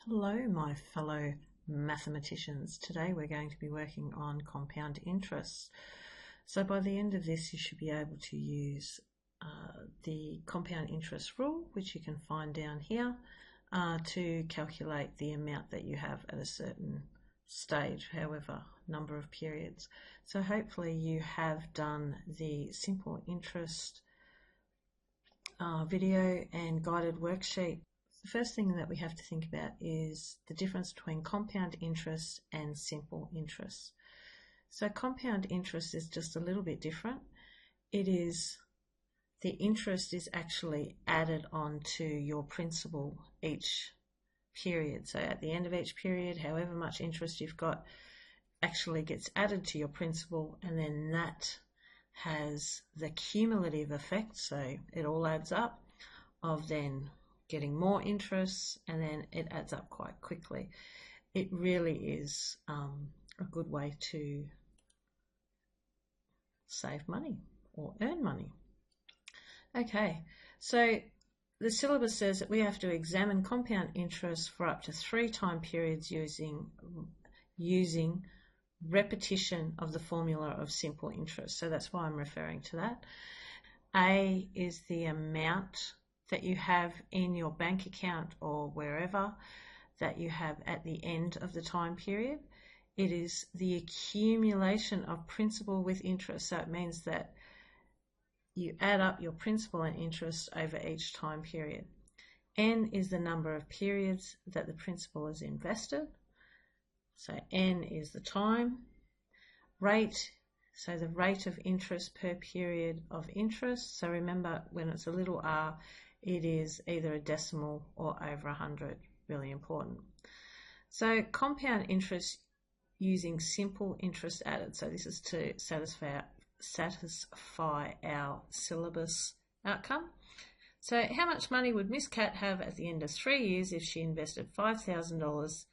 Hello, my fellow mathematicians. Today we're going to be working on compound interest. So by the end of this, you should be able to use the compound interest rule, which you can find down here, to calculate the amount that you have at a certain stage, however number of periods. So hopefully you have done the simple interest video and guided worksheet. The first thing that we have to think about is the difference between compound interest and simple interest. So compound interest is just a little bit different. The interest is actually added onto your principal each period. So at the end of each period, however much interest you've got actually gets added to your principal, and then that has the cumulative effect, so it all adds up, of then getting more interest, and then it adds up quite quickly. It really is a good way to save money or earn money. Okay, so the syllabus says that we have to examine compound interest for up to 3 time periods using repetition of the formula of simple interest. So that's why I'm referring to that. A is the amount that you have in your bank account or wherever that you have at the end of the time period. It is the accumulation of principal with interest. So it means that you add up your principal and interest over each time period. N is the number of periods that the principal is invested. So N is the time. Rate, so the rate of interest per period of interest. So remember, when it's a little r, it is either a decimal or over 100, really important. So compound interest using simple interest added. So this is to satisfy our syllabus outcome. So how much money would Miss Cat have at the end of 3 years if she invested $5,000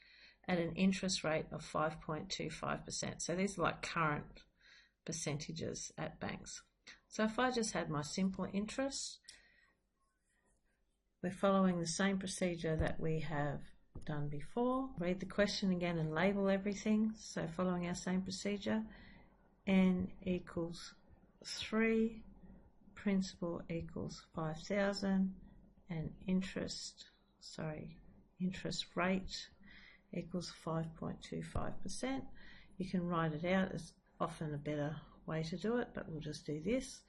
at an interest rate of 5.25%? So these are like current percentages at banks. So if I just had my simple interest, we're following the same procedure that we have done before. Read the question again and label everything. So following our same procedure, N equals 3, principal equals 5,000, and interest rate equals 5.25%. You can write it out. It's often a better way to do it, but we'll just do this.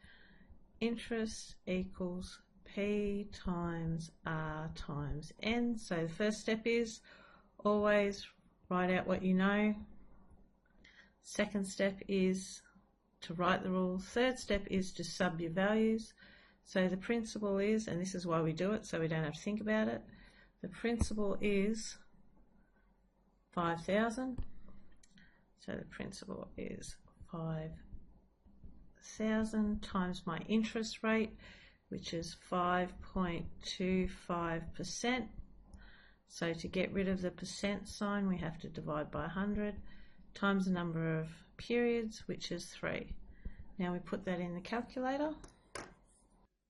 Interest equals P times R times N. So the first step is always write out what you know. Second step is to write the rule. Third step is to sub your values. So the principal is, and this is why we do it, so we don't have to think about it, the principal is 5,000. So the principal is 5,000 times my interest rate, which is 5.25%. So to get rid of the percent sign, we have to divide by 100, times the number of periods, which is 3. Now we put that in the calculator,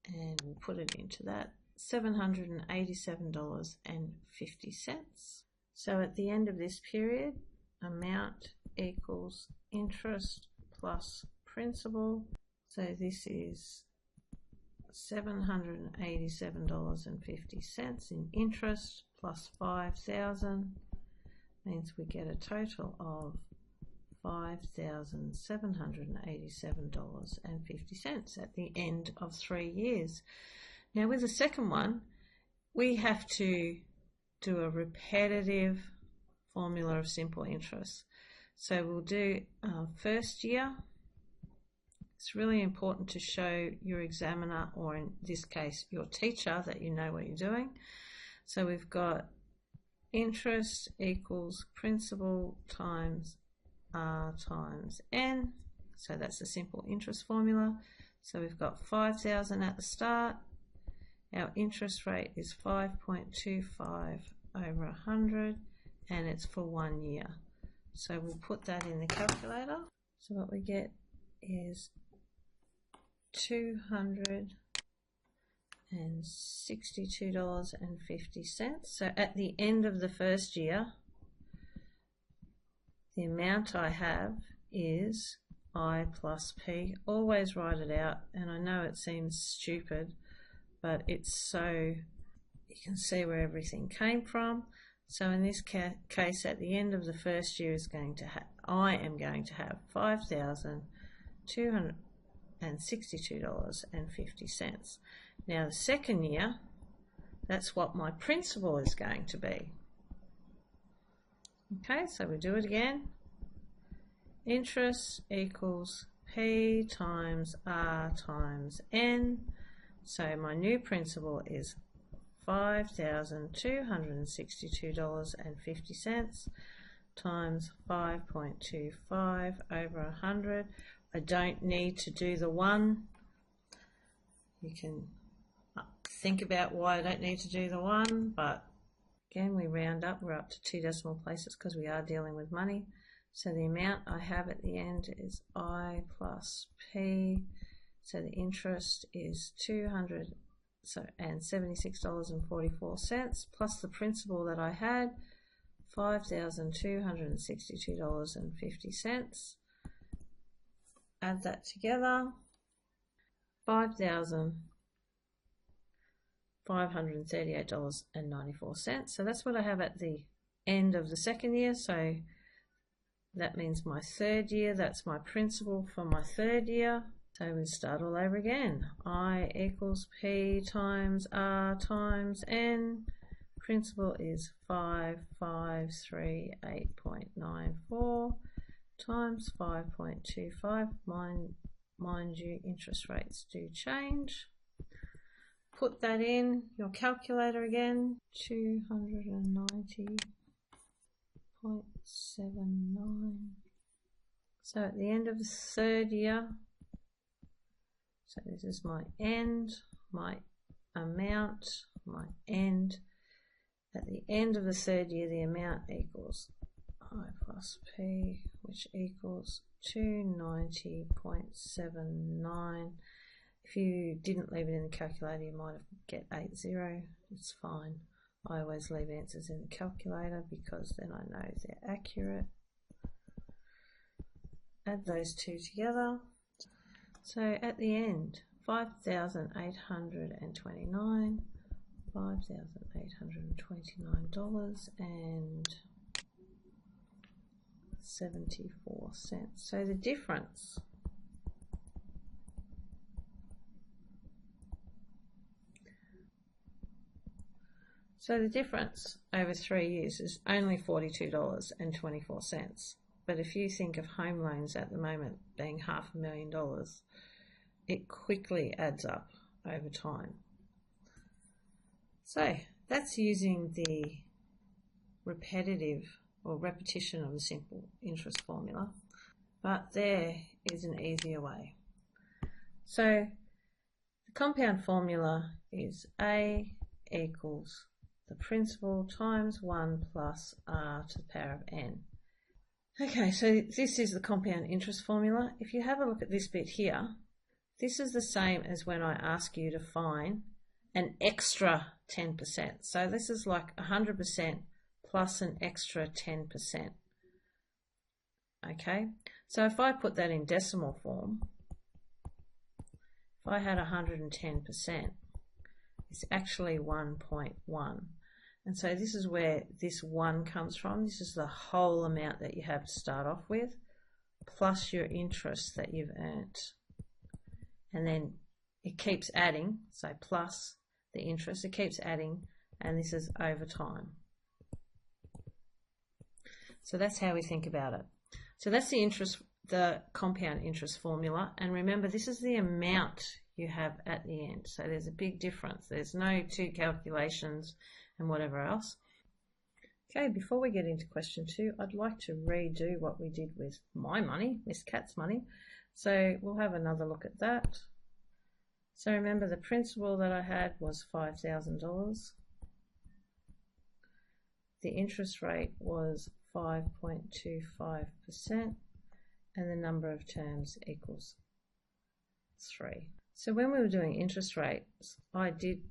and we'll put it into that, $787.50. So at the end of this period, amount equals interest plus principal. So this is $787.50 in interest plus 5,000 means we get a total of $5,787.50 at the end of 3 years. Now with the second one, we have to do a repetitive formula of simple interest. So we'll do first year. It's really important to show your examiner, or in this case your teacher, that you know what you're doing. So we've got interest equals principal times R times N. So that's the simple interest formula. So we've got 5,000 at the start. Our interest rate is 5.25 over 100, and it's for 1 year. So we'll put that in the calculator. So what we get is 200 and $62.50. So at the end of the first year, the amount I have is I plus P. Always write it out, and I know it seems stupid, but it's so you can see where everything came from. So in this case, at the end of the first year I am going to have $5,262.50. Now the second year, that's what my principal is going to be. Okay, so we do it again. Interest equals P times R times N. So my new principal is $5,262.50 times 5.25 over 100. I don't need to do the 1. You can think about why I don't need to do the 1, but again, we round up. We're up to 2 decimal places because we are dealing with money. So the amount I have at the end is I plus P. So the interest is $276.44 plus the principal that I had, $5,262.50. Add that together, $5,538.94. So that's what I have at the end of the second year. So that means my third year, that's my principal for my third year. So we start all over again. I equals P times R times N. Principal is 5538.94 times 5.25. Mind you, interest rates do change. Put that in your calculator again. 290.79. So at the end of the third year, so this is my end, my amount, my end. At the end of the third year, the amount equals I plus P, which equals 290.79. If you didn't leave it in the calculator, you might get 80. It's fine. I always leave answers in the calculator because then I know they're accurate. Add those two together. So at the end, $5,829, $5,829.74. So the difference over 3 years is only $42.24. But if you think of home loans at the moment being $500,000, it quickly adds up over time. So that's using the repetition of the simple interest formula, but there is an easier way. So the compound formula is A equals the principal times 1 plus R to the power of N. Okay, so this is the compound interest formula. If you have a look at this bit here, this is the same as when I ask you to find an extra 10%. So this is like 100% plus an extra 10%. Okay, so if I put that in decimal form, if I had 110%, it's actually 1.1. And so this is where this 1 comes from. This is the whole amount that you have to start off with, plus your interest that you've earned. And then it keeps adding, so plus the interest, it keeps adding, and this is over time. So that's how we think about it. So that's the compound interest formula. And remember, this is the amount you have at the end. So there's a big difference. There's no 2 calculations and whatever else. Okay, before we get into question 2, I'd like to redo what we did with my money, Miss Kat's money. So we'll have another look at that. So remember, the principal that I had was $5,000. The interest rate was 5.25%, and the number of terms equals 3. So when we were doing interest rates, I did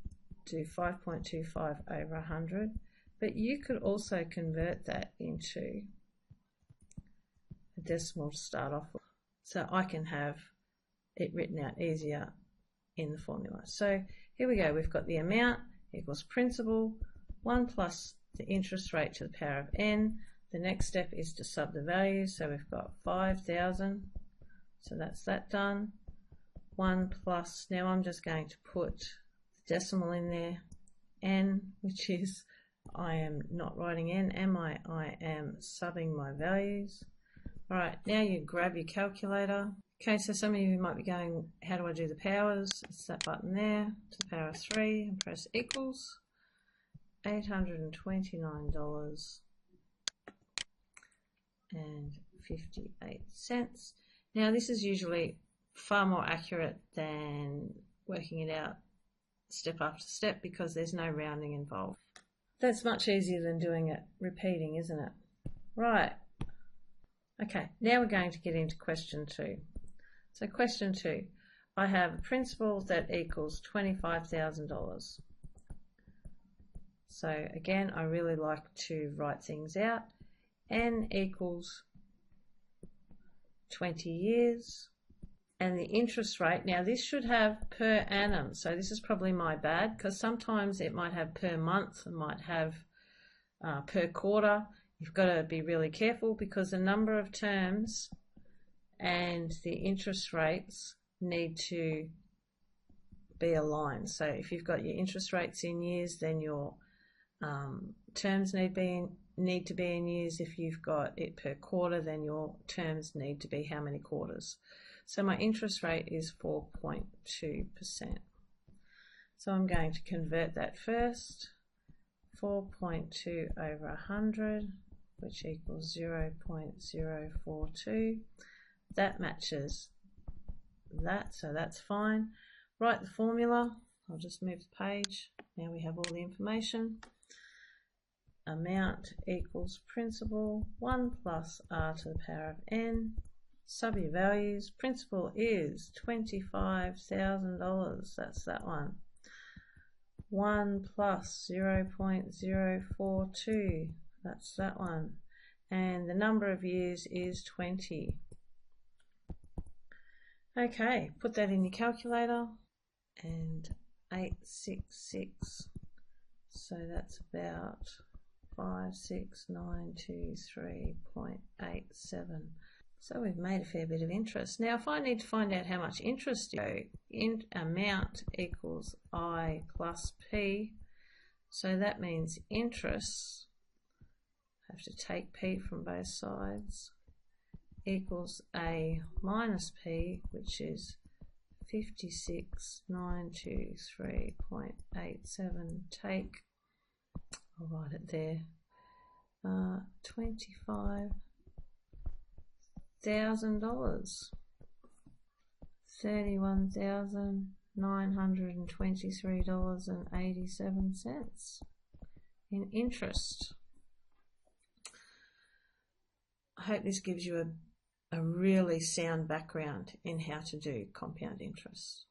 do 5.25 over 100, but you could also convert that into a decimal to start off with. So I can have it written out easier in the formula. So here we go, we've got the amount equals principal, 1 plus the interest rate to the power of n. The next step is to sub the value, so we've got 5,000, so that's that done. 1 plus, now I'm just going to put the decimal in there, n, which is, I am not writing n, am I? I am subbing my values. Alright, now you grab your calculator. Okay, so some of you might be going, how do I do the powers? It's that button there, to the power of 3, and press equals. $829.58. Now this is usually far more accurate than working it out step after step because there's no rounding involved. That's much easier than doing it repeating, isn't it? Right. Okay, now we're going to get into question 2. So question 2, I have a principal that equals $25,000. So again, I really like to write things out. N equals 20 years. And the interest rate, now this should have per annum. So this is probably my bad because sometimes it might have per month, it might have per quarter. You've got to be really careful because the number of terms and the interest rates need to be aligned. So if you've got your interest rates in years, then your terms need to be in years. If you've got it per quarter, then your terms need to be how many quarters. So my interest rate is 4.2%. So I'm going to convert that first. 4.2 over 100, which equals 0.042. That matches that, so that's fine. Write the formula. I'll just move the page. Now we have all the information. Amount equals principal, 1 plus r to the power of n. Sub your values. Principal is $25,000. That's that one. 1 plus 0.042. That's that one. And the number of years is 20. Okay, put that in your calculator. And 866. So that's about 56923.87. So we've made a fair bit of interest. Now if I need to find out how much interest, amount equals I plus P. So that means interest, I have to take P from both sides, equals A minus P, which is 56923.87. Take, I'll write it there, $25,000, $31,923.87 in interest. I hope this gives you a really sound background in how to do compound interest.